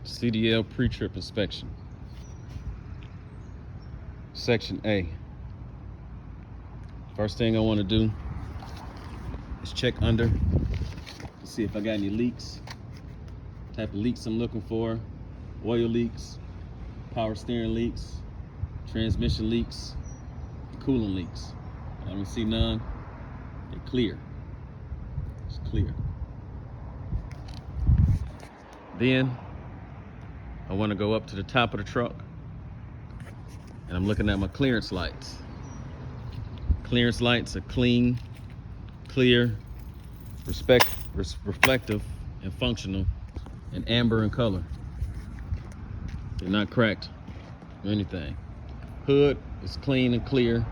CDL pre-trip inspection. Section A. First thing I want to do is check under to see if I got any leaks. Type of leaks I'm looking for: oil leaks, power steering leaks, transmission leaks, coolant leaks. I don't see none. They're clear. It's clear. Then I want to go up to the top of the truck and I'm looking at my clearance lights. Clearance lights are clean, clear, reflective, and functional, and amber in color. They're not cracked or anything. Hood is clean and clear,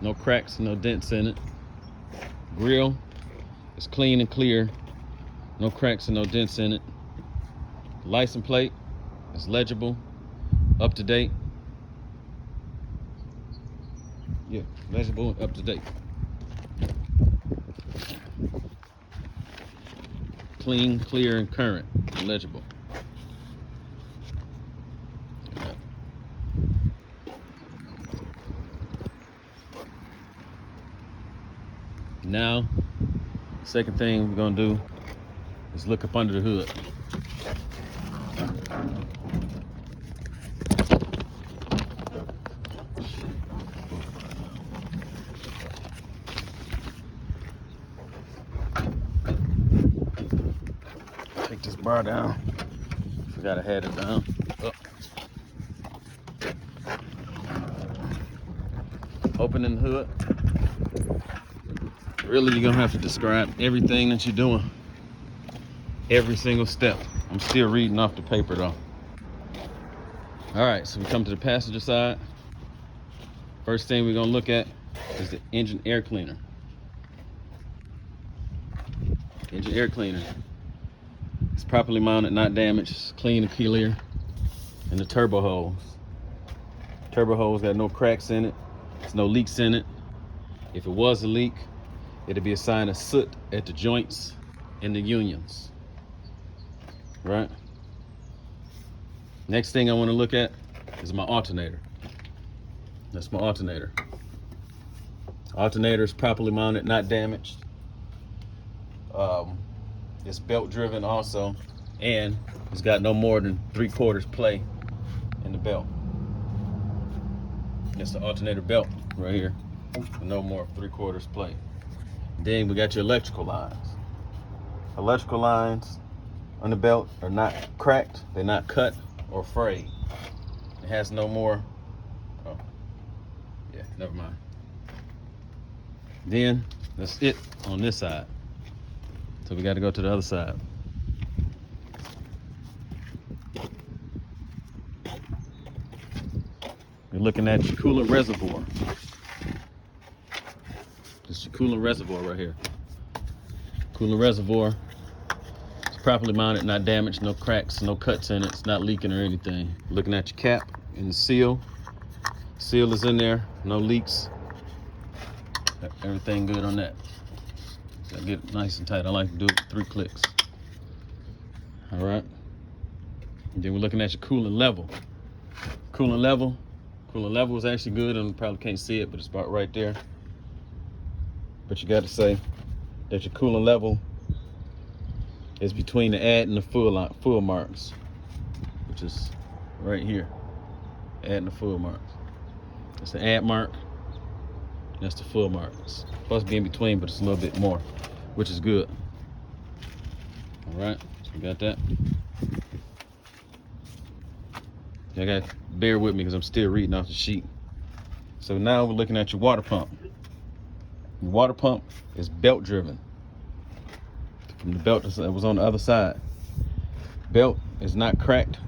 no cracks, no dents in it. Grill is clean and clear, no cracks and no dents in it. License plate is legible, up to date. Yeah, legible, up to date. Clean, clear, and current, and legible. Now, second thing we're gonna do is look up under the hood. Take this bar down. Forgot I had it down. Up. Opening the hood. Really, you're gonna have to describe everything that you're doing. Every single step. I'm still reading off the paper though. All right, so we come to the passenger side. First thing we're gonna look at is the engine air cleaner. Engine air cleaner. It's properly mounted, not damaged, it's clean and clear. And the turbo hose. Turbo hose got no cracks in it. There's no leaks in it. If it was a leak, it'd be a sign of soot at the joints and the unions. Right? Next thing I want to look at is my alternator. That's my alternator. Alternator is properly mounted, not damaged. It's belt driven also, and it's got no more than 3/4 play in the belt. It's the alternator belt right here. No more 3/4 play. Then we got your electrical lines. Electrical lines on the belt are not cracked, they're not cut or frayed. It has no more, oh, yeah, never mind. Then that's it on this side. So we got to go to the other side. We're looking at your coolant reservoir. This is your coolant reservoir right here. Coolant reservoir. It's properly mounted, not damaged, no cracks, no cuts in it. It's not leaking or anything. Looking at your cap and the seal. Seal is in there, no leaks. Everything good on that. Gotta get it nice and tight. I like to do it with 3 clicks. All right. And then we're looking at your coolant level. Coolant level is actually good, and you probably can't see it, but it's about right there. But you got to say that your coolant level is between the add and the full marks, which is right here. Add and the full marks. That's the add mark. That's the full mark. It's supposed to be in between, but it's a little bit more, which is good. All right, so we got that. I got to bear with me because I'm still reading off the sheet. So now we're looking at your water pump. Your water pump is belt driven. From the belt that was on the other side. Belt is not cracked,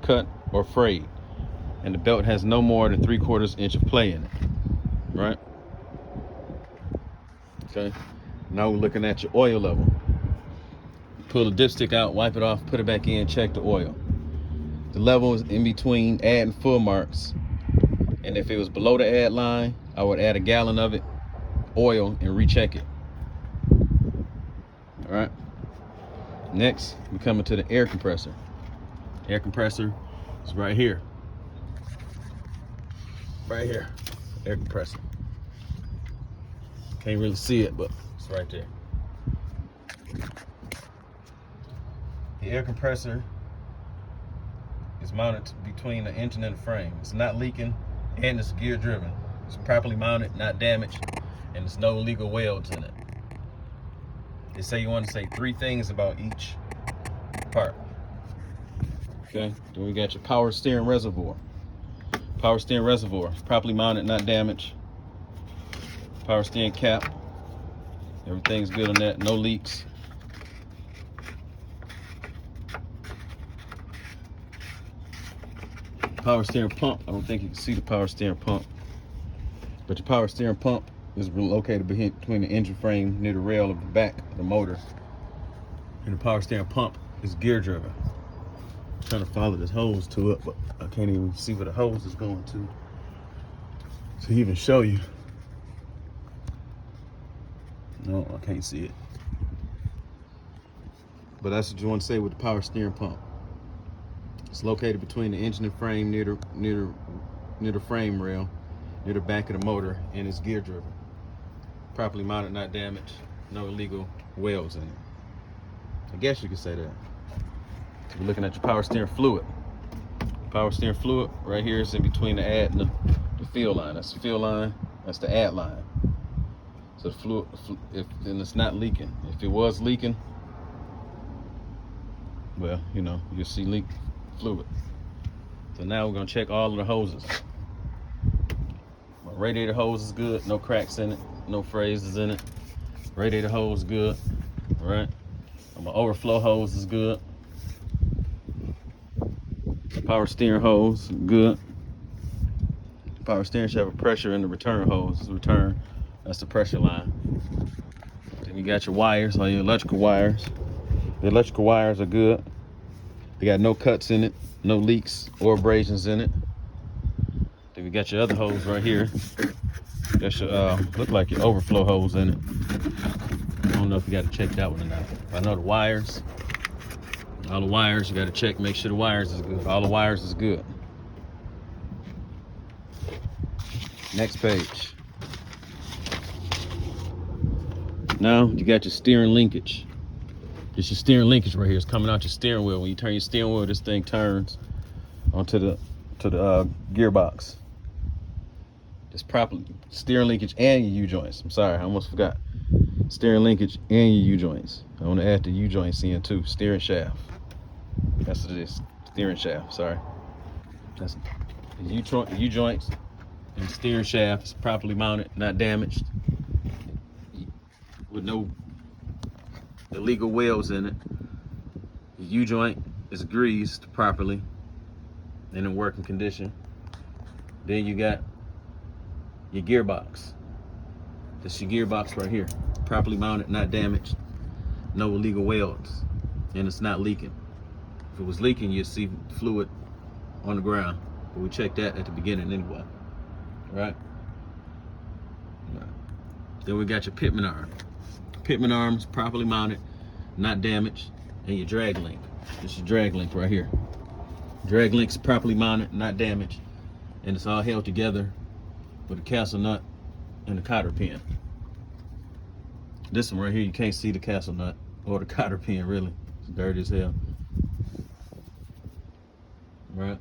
cut, or frayed. And the belt has no more than 3/4 inch of play in it. Right? Okay. Now we're looking at your oil level. Pull the dipstick out, wipe it off, put it back in, check the oil. The level is in between add and full marks. And if it was below the add line, I would add a gallon of it, oil, and recheck it. All right. Next, we're coming to the air compressor. Air compressor is right here. Right here, air compressor. Can't really see it, but it's right there. The air compressor is mounted between the engine and the frame. It's not leaking, and it's gear driven. It's properly mounted, not damaged, and there's no illegal welds in it. They say you want to say 3 things about each part. Okay, then we got your power steering reservoir. Power steering reservoir, properly mounted, not damaged. Power steering cap, everything's good on that, no leaks. Power steering pump, I don't think you can see the power steering pump, but your power steering pump is located between the engine frame near the rail of the back of the motor. And the power steering pump is gear driven. I'm trying to follow this hose to it, but I can't even see where the hose is going to even show you. No, I can't see it. But that's what you want to say with the power steering pump. It's located between the engine and frame near the frame rail, near the back of the motor, and it's gear driven. Properly mounted, not damaged, no illegal welds in it. I guess you could say that. So we're looking at your power steering fluid. Power steering fluid right here is in between the add and the fill line. That's the fill line, that's the add line. So the fluid, and it's not leaking. If it was leaking, well, you know, you'll see leak fluid. So now we're gonna check all of the hoses. My radiator hose is good, no cracks in it, no phrases in it. Radiator hose good, all right? My overflow hose is good. Power steering hose, good. Power steering should have a pressure in the return hose. Return, that's the pressure line. Then you got your wires, all your electrical wires. The electrical wires are good. They got no cuts in it, no leaks or abrasions in it. Then we got your other hose right here. That should look like your overflow hose in it. I don't know if you got to check that one or not. I know the wires. All the wires, you got to check, make sure the wires is good. All the wires is good. Next page. Now you got your steering linkage. It's your steering linkage right here. It's coming out your steering wheel. When you turn your steering wheel, this thing turns onto the gearbox. It's proper steering linkage and your U-joints. I'm sorry, I almost forgot. Steering linkage and your U-joints. I want to add the U-joints in too. Steering shaft. That's what it is. Steering shaft. Sorry. That's the U-joints and the steering shaft is properly mounted, not damaged, with no illegal welds in it. The U-joint is greased properly and in working condition. Then you got your gearbox. This is your gearbox right here. Properly mounted, not damaged, no illegal welds, and it's not leaking. If it was leaking, you'd see fluid on the ground, but we checked that at the beginning anyway. Right? Then we got your pitman arm. Pitman arms properly mounted, not damaged, and your drag link. This is your drag link right here. Drag link's properly mounted, not damaged, and it's all held together with a castle nut and a cotter pin. This one right here, you can't see the castle nut or the cotter pin really. It's dirty as hell. Right?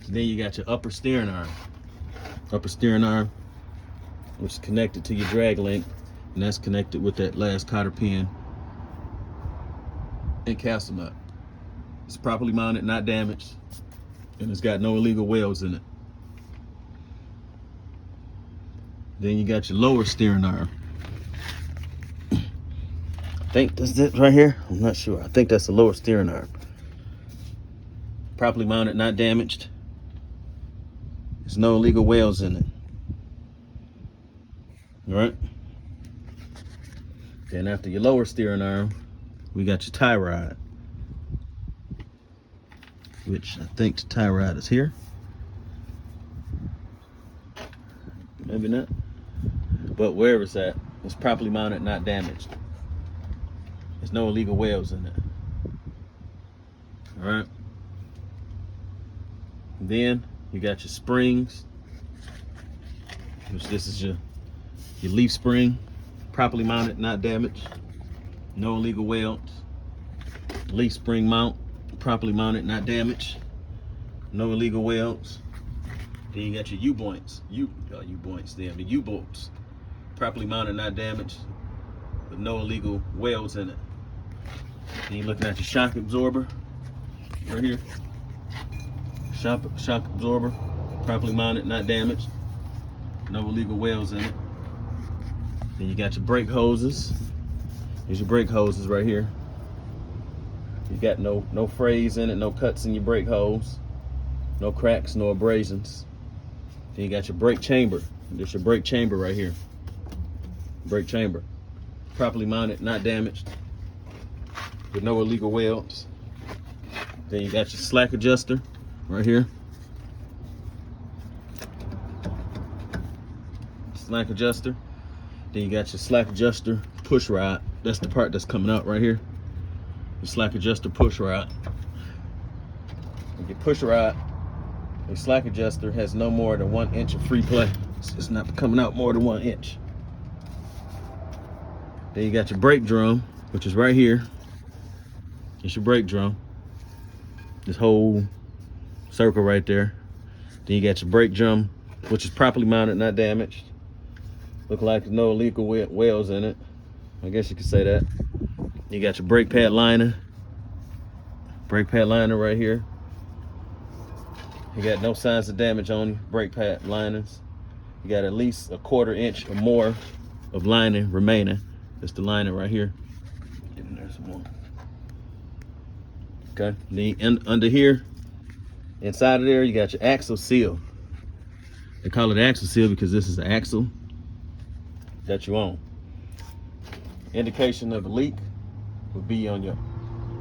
So then you got your upper steering arm. Upper steering arm, which is connected to your drag link, and that's connected with that last cotter pin and castle nut. It's properly mounted, not damaged, and it's got no illegal welds in it. Then you got your lower steering arm. I think that's it right here. I'm not sure. I think that's the lower steering arm. Properly mounted, not damaged. There's no illegal welds in it. All right. Then after your lower steering arm, we got your tie rod, which I think the tie rod is here. Maybe not. But wherever it's at, it's properly mounted, not damaged. There's no illegal welds in it. All right. Then you got your springs, which this is your leaf spring, properly mounted, not damaged, no illegal welds. Leaf spring mount, properly mounted, not damaged, no illegal welds. Then you got your U-points, the U-bolts, properly mounted, not damaged, with no illegal welds in it. Then you're looking at your shock absorber right here. Shock absorber, properly mounted, not damaged, no illegal welds in it. Then you got your brake hoses. Here's your brake hoses right here. You got no frays in it, no cuts in your brake hose, no cracks, no abrasions. Then you got your brake chamber. There's your brake chamber right here. Brake chamber, properly mounted, not damaged, with no illegal welds. Then you got your slack adjuster right here. Slack adjuster. Then you got your slack adjuster push rod. That's the part that's coming out right here. The slack adjuster push rod. And your push rod, your slack adjuster has no more than 1 inch of free play. It's not coming out more than 1 inch. Then you got your brake drum, which is right here. It's your brake drum. This whole circle right there. Then you got your brake drum, which is properly mounted, not damaged. Look like there's no illegal welds in it. I guess you could say that. You got your brake pad liner. Brake pad liner right here. You got no signs of damage on your brake pad liners. You got at least 1/4 inch or more of lining remaining. That's the lining right here. Get in there some more. Okay. Then under here, inside of there, you got your axle seal. They call it axle seal because this is the axle that you own. Indication of a leak will be on your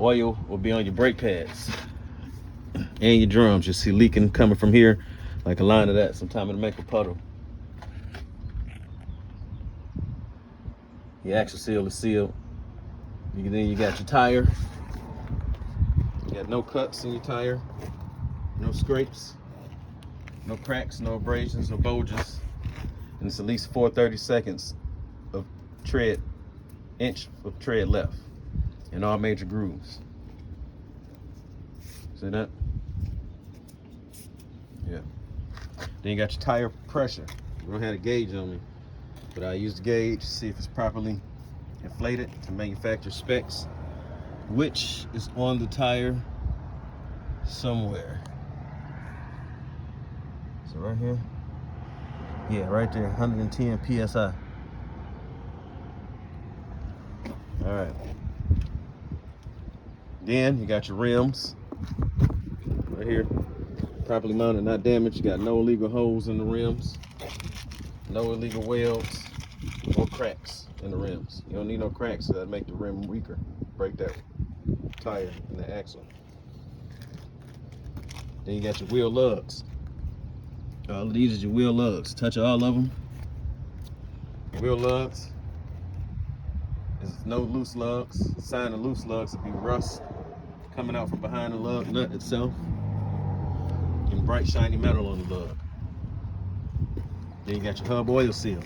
oil, will be on your brake pads and your drums. You see leaking coming from here, like a line of that. Sometime it'll make a puddle. Your axle seal is sealed. Then you got your tire. You got no cuts in your tire, no scrapes, no cracks, no abrasions, no bulges. And it's at least 4/32 of inch of tread left in all major grooves. See that? Yeah. Then you got your tire pressure. I don't have a gauge on me, but I use the gauge to see if it's properly inflated to manufacturer specs, which is on the tire somewhere. So right here. Yeah, right there, 110 PSI. All right. Then you got your rims right here, properly mounted, not damaged. You got no illegal holes in the rims, no illegal welds or cracks in the rims. You don't need no cracks, so that make the rim weaker. Break that tire and the axle. Then you got your wheel lugs. All of these is your wheel lugs. Touch all of them. Wheel lugs. There's no loose lugs. Sign of loose lugs would be rust coming out from behind the lug nut itself, and bright shiny metal on the lug. Then you got your hub oil seal.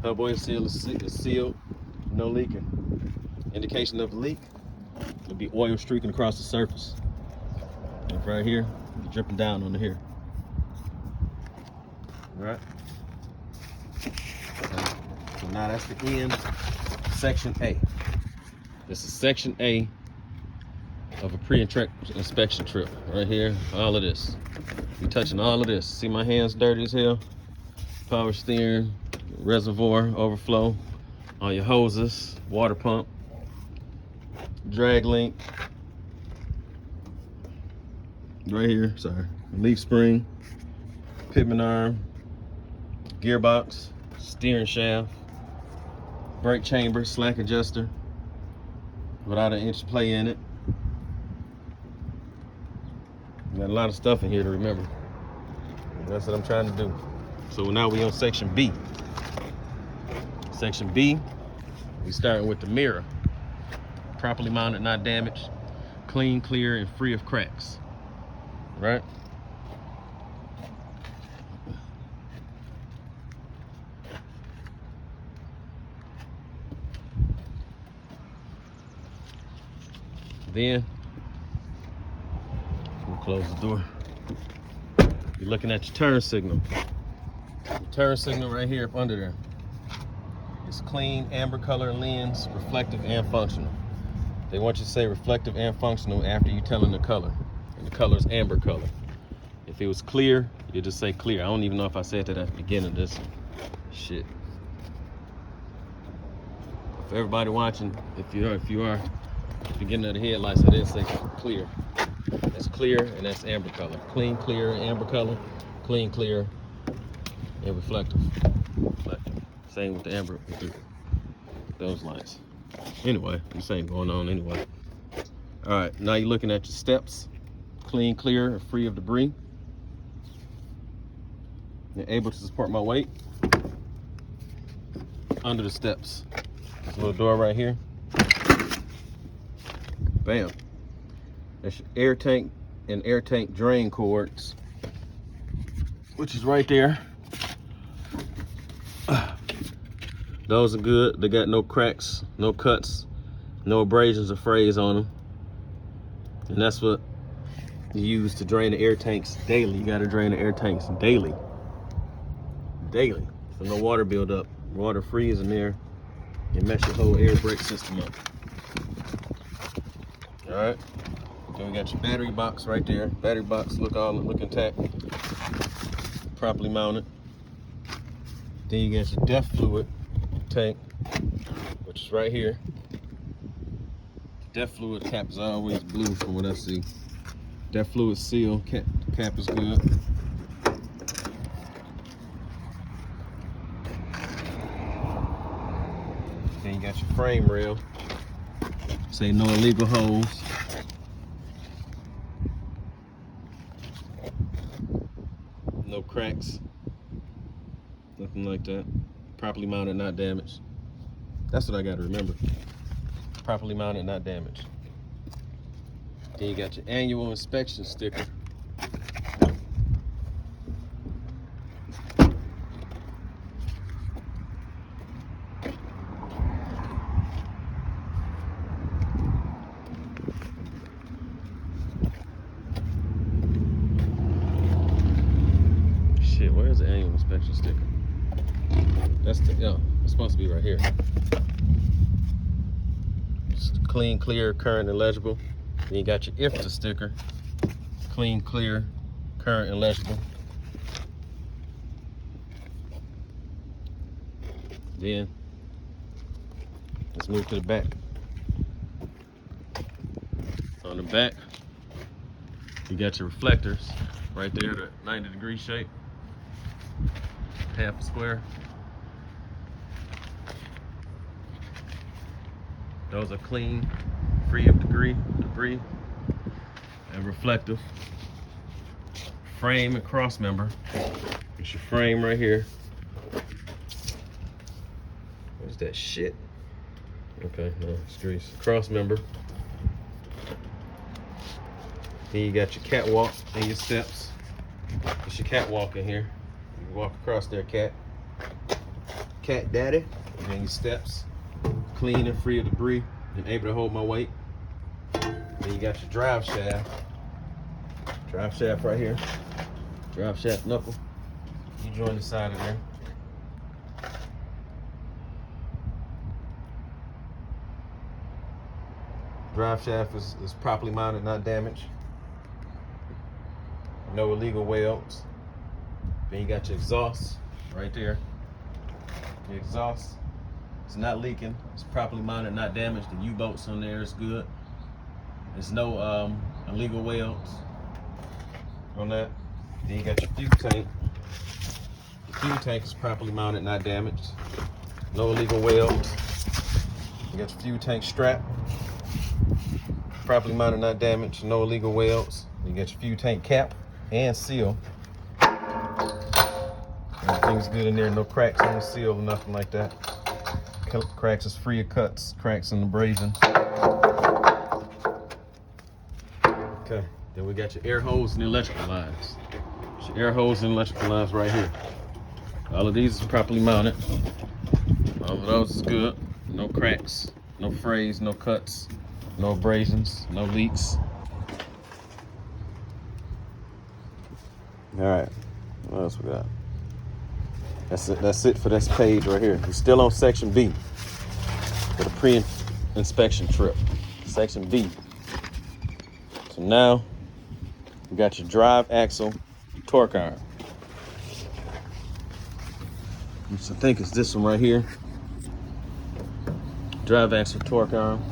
Hub oil seal is sealed, no leaking. Indication of a leak would be oil streaking across the surface. And right here, dripping down onto here. All right. So now that's the end. Section A. This is section A of a pre-inspection trip. Right here, all of this. You're touching all of this. See my hands dirty as hell? Power steering, reservoir, overflow, all your hoses, water pump, drag link. Right here, sorry. Leaf spring, pitman arm, gearbox, steering shaft, brake chamber, slack adjuster without an inch of play in it. Got a lot of stuff in here to remember. That's what I'm trying to do. So now we on section B. Section B, we starting with the mirror. Properly mounted, not damaged, clean, clear, and free of cracks. Right? Then, we'll close the door. You're looking at your turn signal. The turn signal right here up under there. It's clean, amber color lens, reflective and functional. They want you to say reflective and functional after you tell them the color. And the color is amber color. If it was clear, you just say clear. I don't even know if I said that at the beginning of this shit. For everybody watching, if you are beginning of the headlights, I didn't say clear. That's clear and that's amber color. Clean, clear, amber color. Clean, clear, and reflective. Same with the amber, with those lights. Anyway, the same going on anyway. All right, now you're looking at your steps. Clean, clear, free of debris. You're able to support my weight under the steps. This little door right here. Bam. That's your air tank and air tank drain cords, which is right there. Those are good. They got no cracks, no cuts, no abrasions or frays on them. And that's what you use to drain the air tanks daily. You gotta drain the air tanks daily. Daily. So no water build up. Water freeze in there and mess your whole air brake system up. All right. Then we got your battery box right there. Battery box look intact. Properly mounted. Then you got your DEF fluid tank, which is right here. DEF fluid cap is always blue from what I see. DEF fluid seal, cap is good. Then you got your frame rail. Say no illegal holes. No cracks. Nothing like that. Properly mounted, not damaged. That's what I gotta remember. Properly mounted, not damaged. Then you got your annual inspection sticker. Shit, where's the annual inspection sticker? That's it's supposed to be right here. It's clean, clear, current, and legible. Then you got your IFTA sticker. Clean, clear, current, and legible. Then let's move to the back. On the back, you got your reflectors right there, the 90-degree shape, half a square. Those are clean, free of debris, and reflective. Frame and cross member. It's your frame right here. What is that shit? Okay, no, it's grease. Cross member. Then you got your catwalk and your steps. It's your catwalk in here. You can walk across there, cat. Cat daddy. And then your steps. Clean and free of debris and able to hold my weight. Then you got your drive shaft. Drive shaft right here. Drive shaft knuckle. You join the side of there. Drive shaft is properly mounted, not damaged. No illegal welds. Then you got your exhaust right there. The exhaust. It's not leaking. It's properly mounted, not damaged. The U-bolts on there is good. There's no illegal welds on that. Then you got your fuel tank. The fuel tank is properly mounted, not damaged. No illegal welds. You got your fuel tank strap. Properly mounted, not damaged. No illegal welds. You got your fuel tank cap and seal. Everything's good in there. No cracks on the seal or nothing like that. Cracks is free of cuts, cracks and abrasions. Okay, then we got your air hose and electrical lines. Your air hose and electrical lines right here. All of these is properly mounted. All of those is good. No cracks, no frays, no cuts. No abrasions, no leaks. All right, what else we got? That's it for this page right here. We're still on section B for the pre-inspection trip. Section B. So now we got your drive axle torque arm, which I think is this one right here. Drive axle torque arm,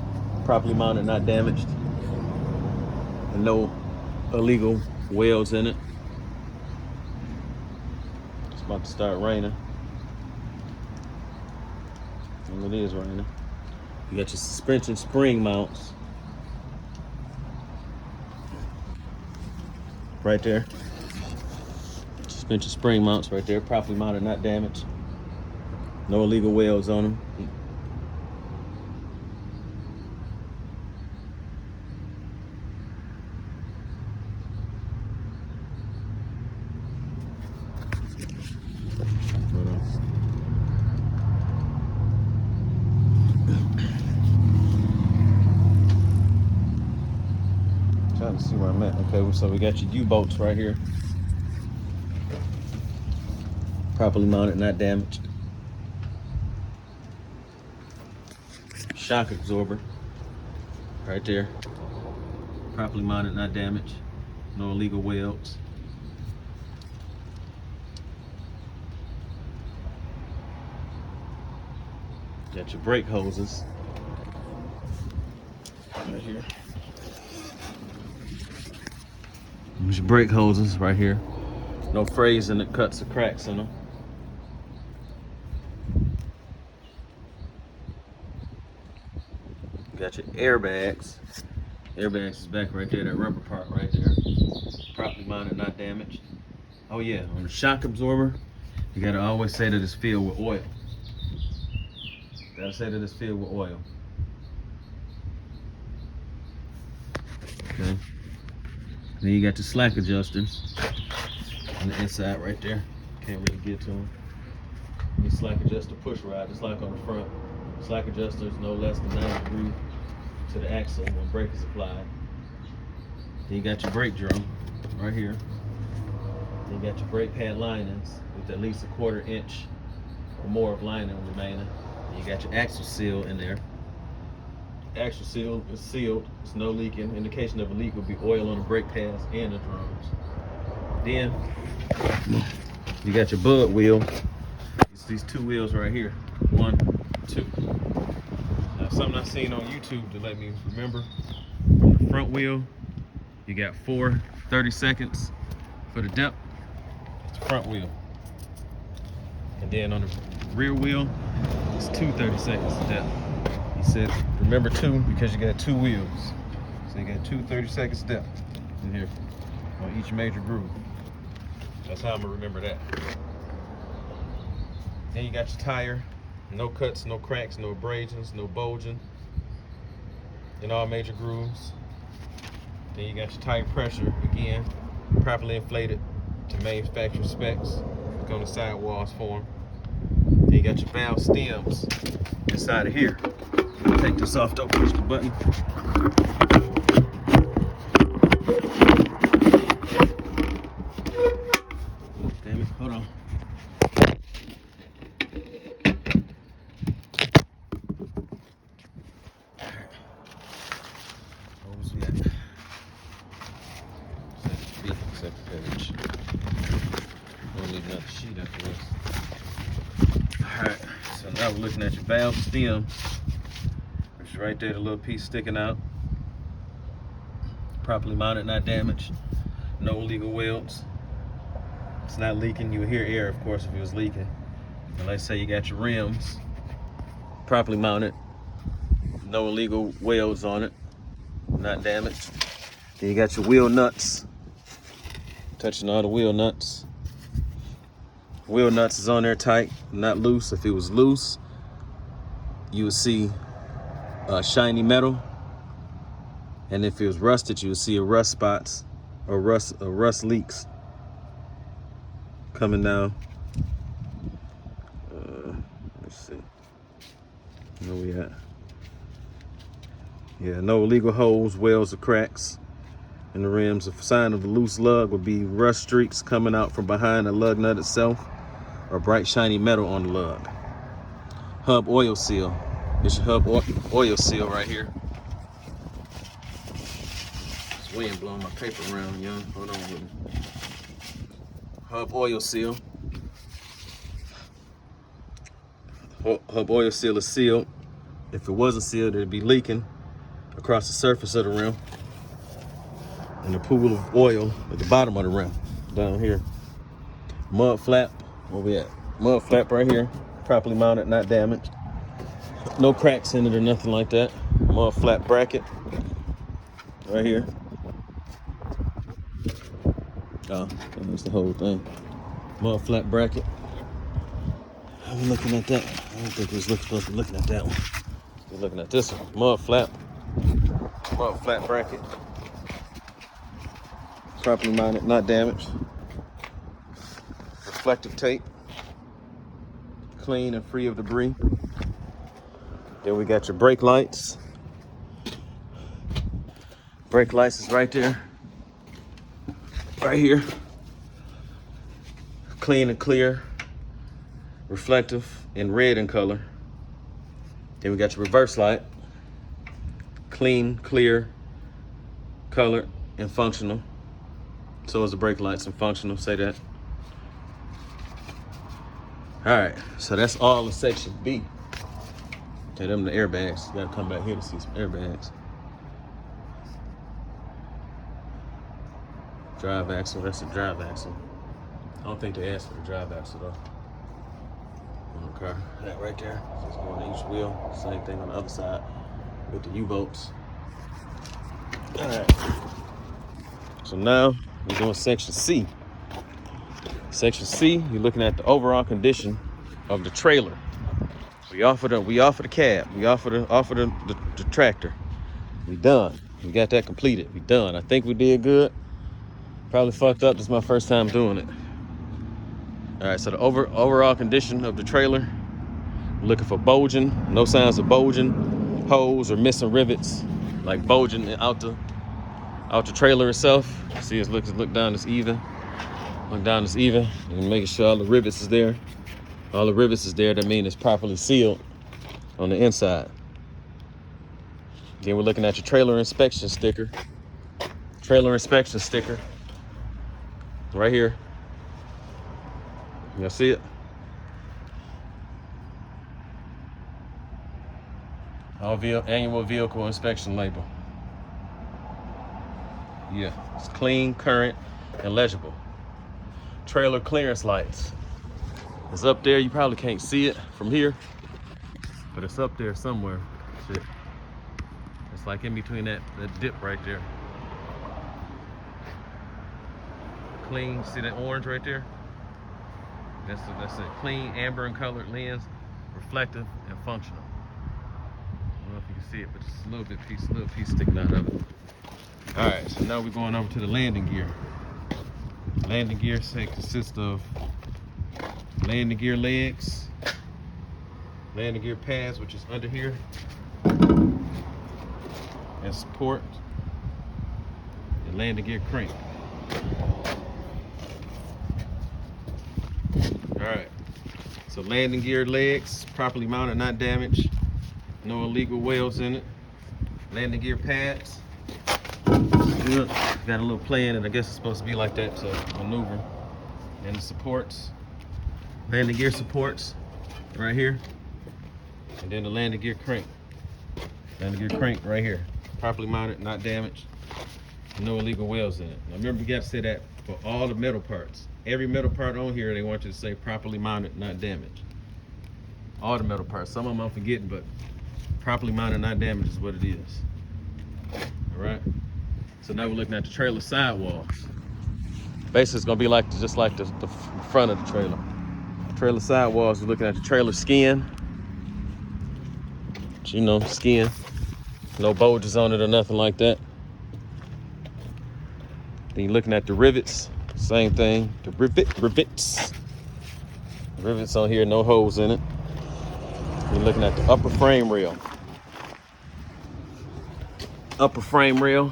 properly mounted, not damaged, and no illegal welds in it. It's about to start raining. And it is raining. You got your suspension spring mounts right there. Suspension spring mounts right there, properly mounted, not damaged. No illegal welds on them. Trying to see where I'm at. Okay, so we got your U-bolts right here. Properly mounted, not damaged. Shock absorber right there. Properly mounted, not damaged. No illegal welds. Got your brake hoses right here. There's your brake hoses right here. No frays in it, cuts or cracks in them. Got your airbags. Airbags is back right there, that rubber part right there. Properly mounted, not damaged. Oh yeah, on the shock absorber, you gotta always say that it's filled with oil. Gotta say that it's filled with oil. Okay. Then you got your slack adjusters on the inside right there. Can't really get to them. Your slack adjuster push rod, just like on the front. Slack adjuster is no less than 90 degrees to the axle when brake is applied. Then you got your brake drum right here. Then you got your brake pad linings with at least 1/4 inch or more of lining remaining. Then you got your axle seal in there. Axle seal is sealed, it's no leaking. Indication of a leak would be oil on the brake pads and the drums. Then you got your bud wheel. It's these 2 wheels right here. 1, 2. Now something I seen on YouTube to let me remember. On the front wheel, you got 4 30-seconds for the depth. It's the front wheel. And then on the rear wheel, it's 2 30-seconds of depth. He said, remember 2 because you got 2 wheels. So you got 2 30-second depth in here on each major groove. That's how I'm gonna remember that. Then you got your tire. No cuts, no cracks, no abrasions, no bulging in all major grooves. Then you got your tire pressure, again, properly inflated to manufacturer specs. Look on the sidewalls for them. Then you got your valve stems inside of here. Take this off, don't push the button. Damn it, hold on. What was we at? Second page. We'll leave another sheet after this. Alright, so now we're looking at your valve stem. Right there, the little piece sticking out. Properly mounted, not damaged. No illegal welds. It's not leaking. You would hear air, of course, if it was leaking. And let's say you got your rims properly mounted. No illegal welds on it. Not damaged. Then you got your wheel nuts. Touching all the wheel nuts. Wheel nuts is on there tight, not loose. If it was loose, you would see shiny metal, and if it was rusted, you would see a rust spots or rust leaks coming down. Let's see where we at. Yeah, no illegal holes, wells, or cracks in the rims. A sign of a loose lug would be rust streaks coming out from behind the lug nut itself, or bright shiny metal on the lug. Hub oil seal. It's your hub oil seal right here. It's wind blowing my paper around, young. Hold on with me. Hub oil seal. Hub oil seal is sealed. If it wasn't sealed, it'd be leaking across the surface of the rim. And the pool of oil at the bottom of the rim, down here. Mud flap, where we at? Mud flap right here, properly mounted, not damaged. No cracks in it or nothing like that. Mud flap bracket, right here. Oh, that's the whole thing. Mud flap bracket. I'm looking at that. I don't think we was supposed to be looking at that one. We're looking at this one. Mud flap bracket. Properly mounted, not damaged. Reflective tape, clean and free of debris. Then we got your brake lights. Brake lights is right there, right here. Clean and clear, reflective and red in color. Then we got your reverse light, clean, clear, color, and functional. So is the brake lights and functional, say that. All right, so that's all of section B. Okay, them the airbags. You gotta come back here to see some airbags. Drive axle, that's a drive axle. I don't think they asked for the drive axle though. On the car, that right there. Just going to each wheel. Same thing on the other side with the U-bolts. All right. So now we're doing section C. Section C, you're looking at the overall condition of the trailer. We offer the cab. We offer the tractor. We done. We got that completed. We done. I think we did good. Probably fucked up. This is my first time doing it. All right, so the overall condition of the trailer, we're looking for bulging, no signs of bulging, holes or missing rivets, like bulging out the trailer itself. See, it look down, it's even. Look down, it's even. And making sure all the rivets is there. All the rivets is there, that means it's properly sealed on the inside. Then we're looking at your trailer inspection sticker. Trailer inspection sticker, right here. Y'all see it? Annual vehicle inspection label. Yeah, it's clean, current, and legible. Trailer clearance lights. It's up there. You probably can't see it from here, but it's up there somewhere. Shit. It's like in between that dip right there. Clean. See that orange right there? That's a clean, amber and colored lens, reflective and functional. I don't know if you can see it, but it's a little piece sticking out of it. All right, so now we're going over to the landing gear. Landing gear consists of landing gear legs, landing gear pads, which is under here, and support, and landing gear crank. All right, so landing gear legs, properly mounted, not damaged, no illegal welds in it. Landing gear pads, good. Got a little play in it, I guess it's supposed to be like that to maneuver. And the supports, landing gear supports, right here. And then the landing gear crank. Landing gear crank right here. Properly mounted, not damaged, no illegal welds in it. Now remember, you got to say that for all the metal parts. Every metal part on here, they want you to say properly mounted, not damaged. All the metal parts. Some of them I'm forgetting, but properly mounted, not damaged is what it is. All right. So now we're looking at the trailer sidewalls. Basically, it's gonna be like just like the front of the trailer. Trailer sidewalls. We're looking at the trailer skin. You know, skin. No bulges on it or nothing like that. Then you're looking at the rivets. Same thing, the rivets. Rivets on here, no holes in it. You're looking at the upper frame rail. upper frame rail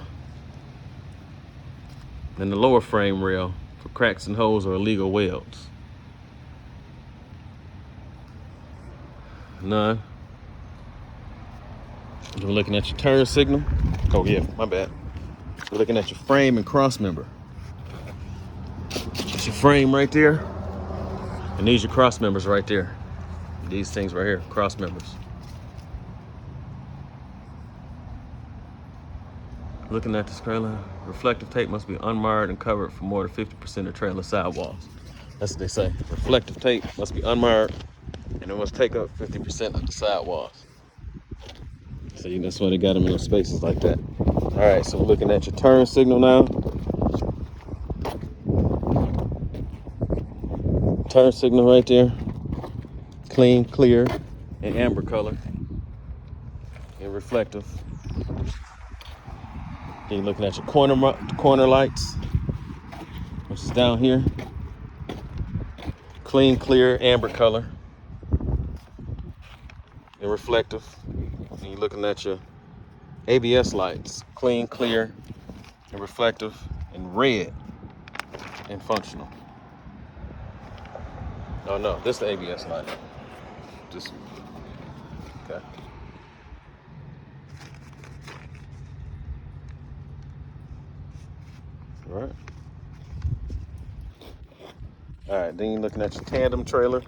and the lower frame rail for cracks and holes or illegal welds. None. You're looking at your turn signal. Oh yeah, my bad. You're looking at your frame and cross member. That's your frame right there. And these are your cross members right there. These things right here, cross members. Looking at this trailer, reflective tape must be unmarred and covered for more than 50% of trailer sidewalls. That's what they say. Reflective tape must be unmarred and it must take up 50% of the sidewalls. So that's why they got them in those spaces like that. All right, so we're looking at your turn signal now. Turn signal right there. Clean, clear, and amber color. And reflective. Then you're looking at your corner lights, which is down here. Clean, clear, amber color. And reflective. And you're looking at your ABS lights. Clean, clear, and reflective, and red, and functional. Oh no, this is the ABS light. Just, okay. All right. All right, then you're looking at your tandem trailer,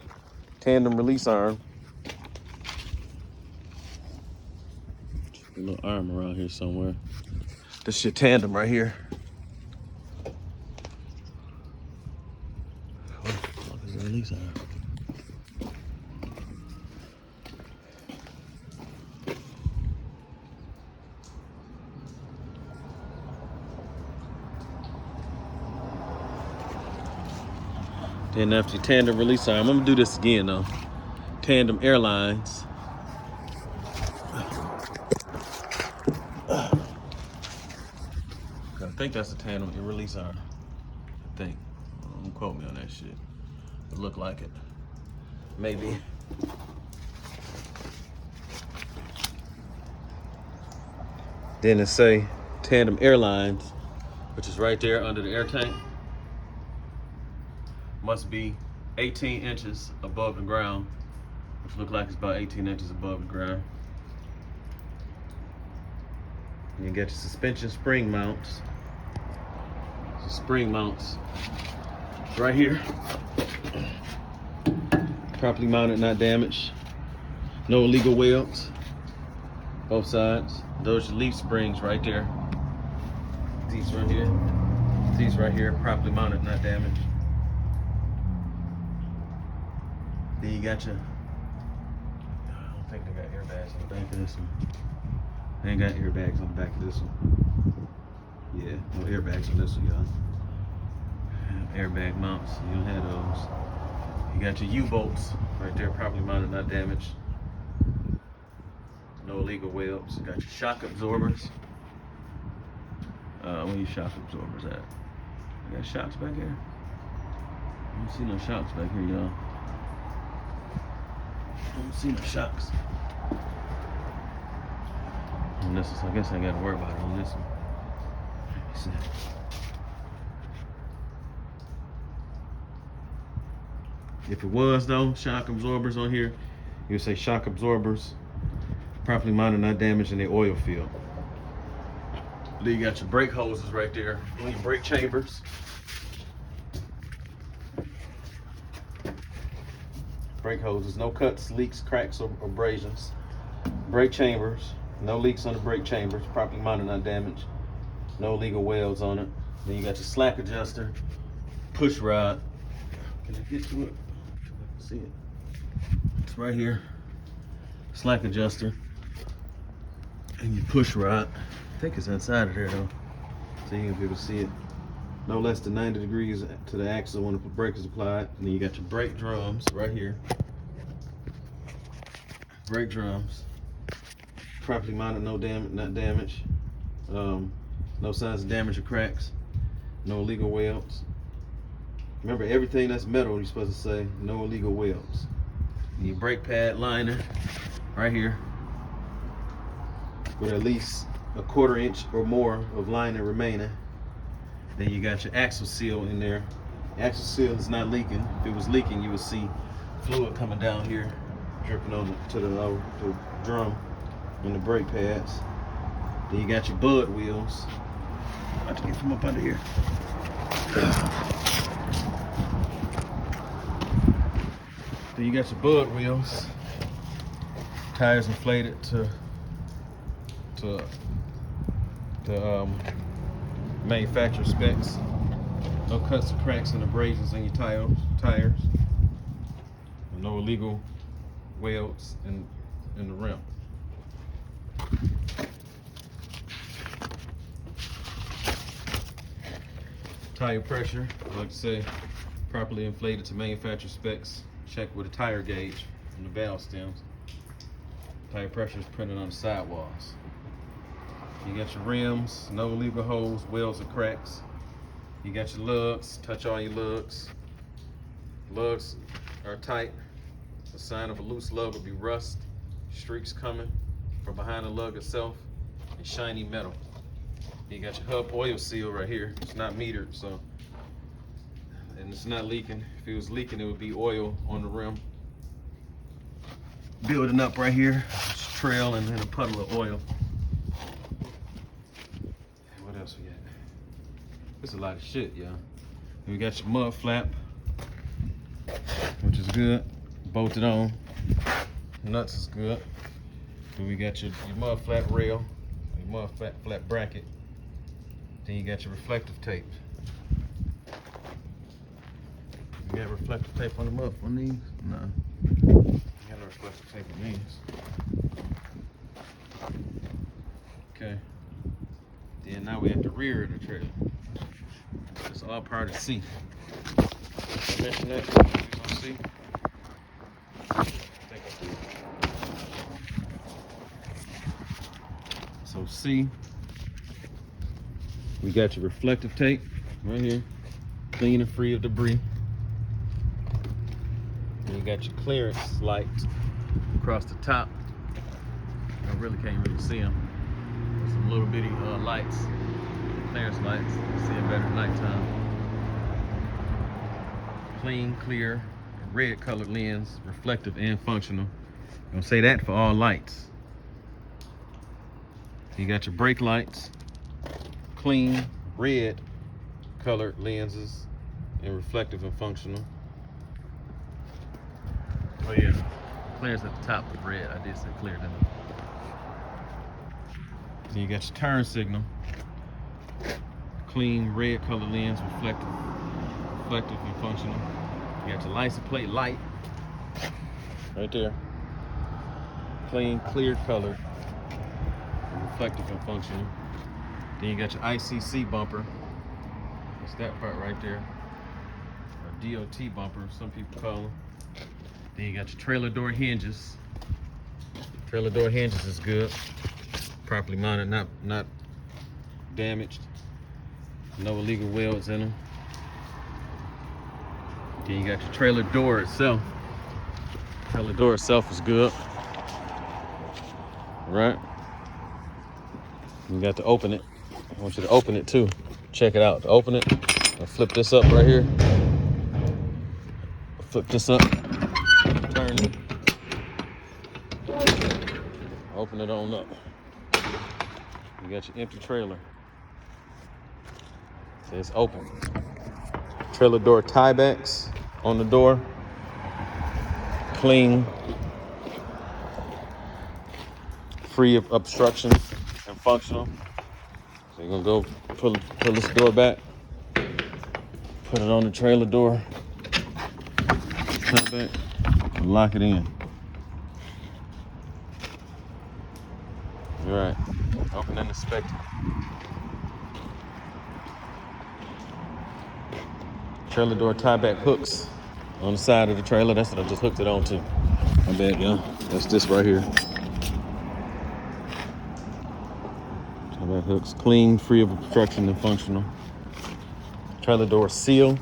tandem release arm. A little arm around here somewhere. This is your tandem right here. What the fuck is the release arm? Then after your tandem release arm, I'm gonna do this again though. Tandem airlines. I think that's a tandem release arm. I think. Don't quote me on that shit. It look like it. Maybe. Then it say tandem airlines, which is right there under the air tank. Must be 18 inches above the ground, which look like it's about 18 inches above the ground. And you get your suspension spring mounts. So spring mounts right here. Properly mounted, not damaged. No illegal welds. Both sides. Those are leaf springs right there. These right here. These right here, properly mounted, not damaged. Then you got your, I don't think they got airbags on the back of this one. They ain't got airbags on the back of this one. Yeah, no airbags on this one, y'all. Airbag mounts, you don't have those. You got your U-bolts right there, properly mounted, not damaged. No illegal welds. You got your shock absorbers. Where your shock absorbers at? You got shocks back here? I don't see no shocks back here, y'all. I don't see no shocks. And this is, I guess I gotta worry about it on this one. Let me see. If it was though, shock absorbers on here, you would say shock absorbers, properly mounted, not damaged, in the oil field. Then you got your brake hoses right there on your brake chambers. Brake hoses, no cuts, leaks, cracks, or abrasions. Brake chambers, no leaks on the brake chambers, properly mounted, not damaged. No legal welds on it. Then you got your slack adjuster, push rod. Can I get to it? I can see it. It's right here. Slack adjuster. And your push rod. I think it's inside of there though. So you can be able to see it. No less than 90 degrees to the axle when the brake is applied. And then you got your brake drums right here. Brake drums. Properly mounted, no damage, not damaged. No signs of damage or cracks. No illegal welds. Remember, everything that's metal, you're supposed to say no illegal welds. And your brake pad liner right here with at least a 1/4 inch or more of lining remaining. Then you got your axle seal in there. The axle seal is not leaking. If it was leaking, you would see fluid coming down here, dripping on to the drum and the brake pads. Then you got your bud wheels. I'm about to get from up under here. Then you got your bud wheels. Tires inflated to manufacturer specs. No cuts or cracks and abrasions in your tires. No illegal welds in the rim. Tire pressure, like I say, properly inflated to manufacturer specs. Check with a tire gauge on the valve stems. Tire pressure is printed on the sidewalls. You got your rims, no illegal holes, welds, or cracks. You got your lugs, touch all your lugs. Lugs are tight. A sign of a loose lug would be rust, streaks coming from behind the lug itself, and shiny metal. You got your hub oil seal right here. It's not metered, so, and it's not leaking. If it was leaking, it would be oil on the rim. Building up right here, it's a trail and then a puddle of oil. What else we got? There's a lot of shit, y'all. We got your mud flap, which is good. Bolted on. Nuts is good. Then we got your mud flap rail, your mud flap bracket. Then you got your reflective tape. You got reflective tape on these? No. You got no reflective tape on these. Okay. Then now we at the rear of the trailer. It's all part of C. I mentioned that. You gonna see? So C, we got your reflective tape right here, clean and free of debris. And you got your clearance lights across the top. I really can't see them. There's some little bitty lights, clearance lights. You see it better at nighttime. Clean, clear, red colored lens, reflective and functional. I'm gonna say that for all lights. You got your brake lights, clean, red colored lenses, and reflective and functional. Oh yeah, clearance at the top was red. I did say clear, didn't I? Then you got your turn signal, clean, red colored lens, reflective and functional. You got your license plate light, right there. Clean, clear color, reflective and functional. Then you got your ICC bumper. That's that part right there. Or DOT bumper, some people call them. Then you got your trailer door hinges. Trailer door hinges is good. Properly mounted, not damaged. No illegal welds in them. Then you got your trailer door itself. Trailer door itself is good. Right? You got to open it. I want you to open it too. Check it out. To open it, I'll flip this up right here. Flip this up. Turn it. Open it on up. You got your empty trailer. So it's open. Trailer door tiebacks on the door. Clean. Free of obstruction and functional. So you're gonna go pull this door back. Put it on the trailer door. Tie back. And lock it in. All right. Open and inspect it. Trailer door tieback hooks on the side of the trailer. That's what I just hooked it on to. My bad, y'all. That's this right here. Tieback hooks, clean, free of obstruction and functional. Trailer door seal.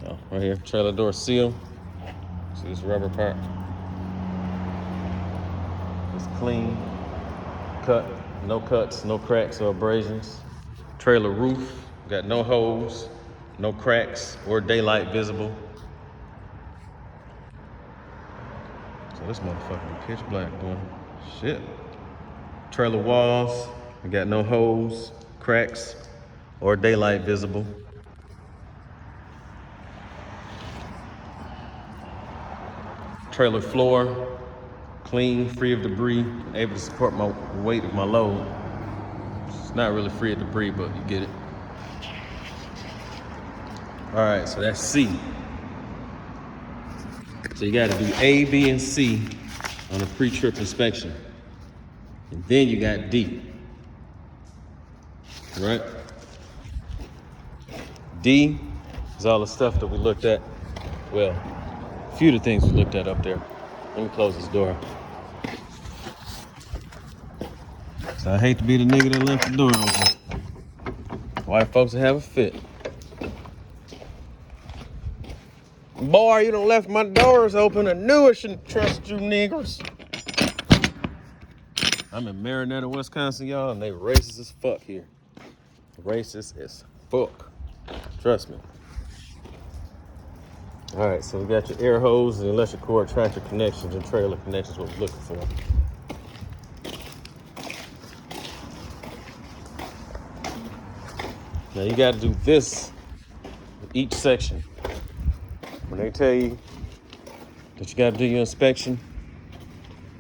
Oh, right here, trailer door seal. See this rubber part? clean, cut, no cuts, no cracks or abrasions. Trailer roof, got no holes, no cracks or daylight visible. So this motherfucker be pitch black, boy. Shit. Trailer walls, we got no holes, cracks, or daylight visible. Trailer floor, clean, free of debris, able to support my weight of my load. It's not really free of debris, but you get it. All right, so that's C. So you gotta do A, B, and C on a pre-trip inspection. And then you got D, right? D is all the stuff that we looked at. Well, a few of the things we looked at up there. Let me close this door. So I hate to be the nigga that left the door open. White folks that have a fit. Boy, you done left my doors open. I knew I shouldn't trust you niggers. I'm in Marinetta, Wisconsin, y'all, and they racist as fuck here. Racist as fuck. Trust me. All right, so we got your air hose and electric cord tractor connections and trailer connections, what we're looking for. Now you got to do this with each section. When they tell you that you got to do your inspection,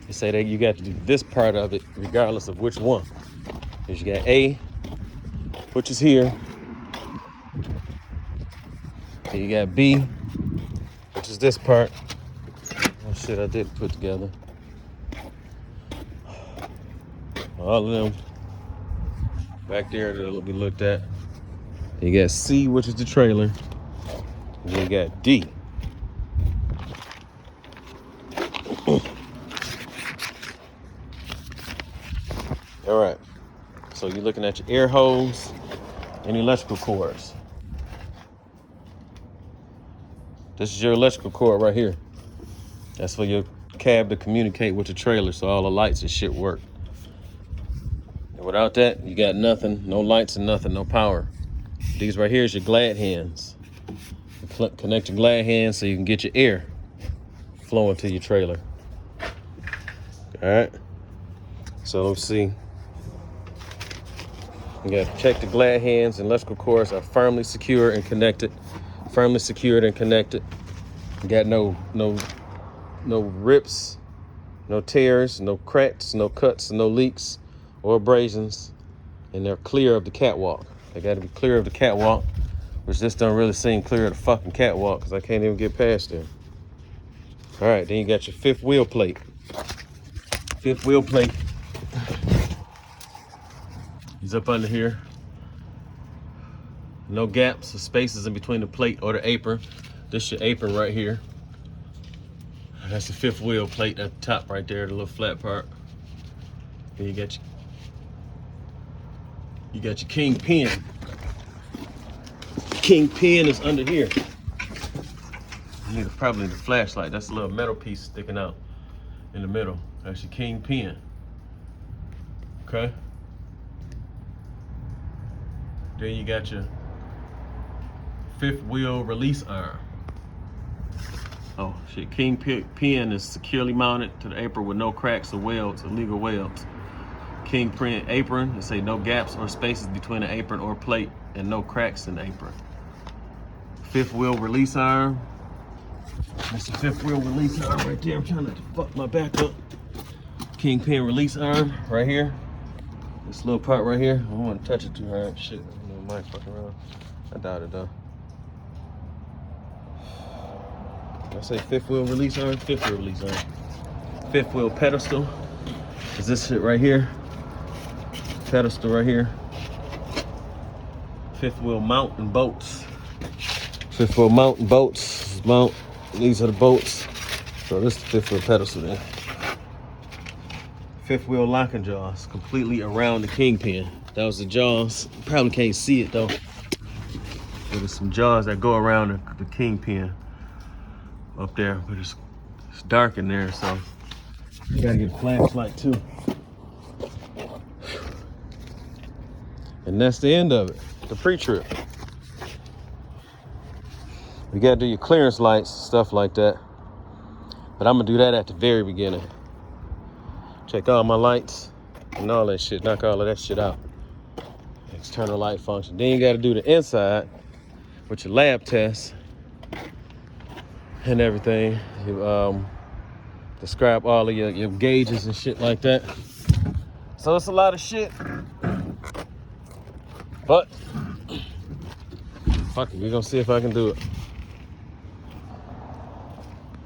they say that you got to do this part of it regardless of which one. Because you got A, which is here. And you got B, which is this part. Oh shit, I did put together. All of them back there that'll be looked at. You got C, which is the trailer. And you got D. All right, so you're looking at your air hose and electrical cords. This is your electrical cord right here. That's for your cab to communicate with the trailer so all the lights and shit work. And without that, you got nothing, no lights and nothing, no power. These right here is your glad hands. Connect your glad hands so you can get your air flowing to your trailer. All right, so let's see. You got to check the glad hands and electrical cords are firmly secure and connected. Firmly secured and connected. You got no rips, no tears, no cracks, no cuts, no leaks or abrasions, and they're clear of the catwalk. They got to be clear of the catwalk, which this don't really seem clear of the fucking catwalk because I can't even get past there. All right, then you got your fifth wheel plate. Fifth wheel plate is up under here. No gaps or spaces in between the plate or the apron. This is your apron right here. That's the fifth wheel plate at the top right there, the little flat part. Then you got your king pin. King pin is under here. You need probably the flashlight. That's a little metal piece sticking out in the middle. That's your king pin. Okay. Then you got your fifth wheel release arm. Oh shit, king pin is securely mounted to the apron with no cracks or welds, illegal welds. King pin apron, they say no gaps or spaces between the apron or plate and no cracks in the apron. Fifth wheel release arm. That's the fifth wheel release arm right there. I'm trying not to fuck my back up. King pin release arm right here. This little part right here. I don't want to touch it too hard. Shit, I might fuck around. I doubt it though. I say fifth wheel release arm, fifth wheel release arm. Fifth wheel pedestal is this shit right here. Pedestal right here. Fifth wheel mount and bolts. Fifth wheel mount and bolts. Mount. These are the bolts. So this is the fifth wheel pedestal then. Fifth wheel locking jaws completely around the kingpin. That was the jaws. You probably can't see it though. There's some jaws that go around the kingpin up there, but it's dark in there, so You gotta get a flashlight too. And that's the end of it, the pre-trip. You gotta do your clearance lights, stuff like that. But I'm gonna do that at the very beginning. Check all my lights and all that shit, knock all of that shit out. External light function. Then you gotta do the inside with your lab tests and everything. You describe all of your gauges and shit like that. So it's a lot of shit. But fuck it, we're gonna see if I can do it.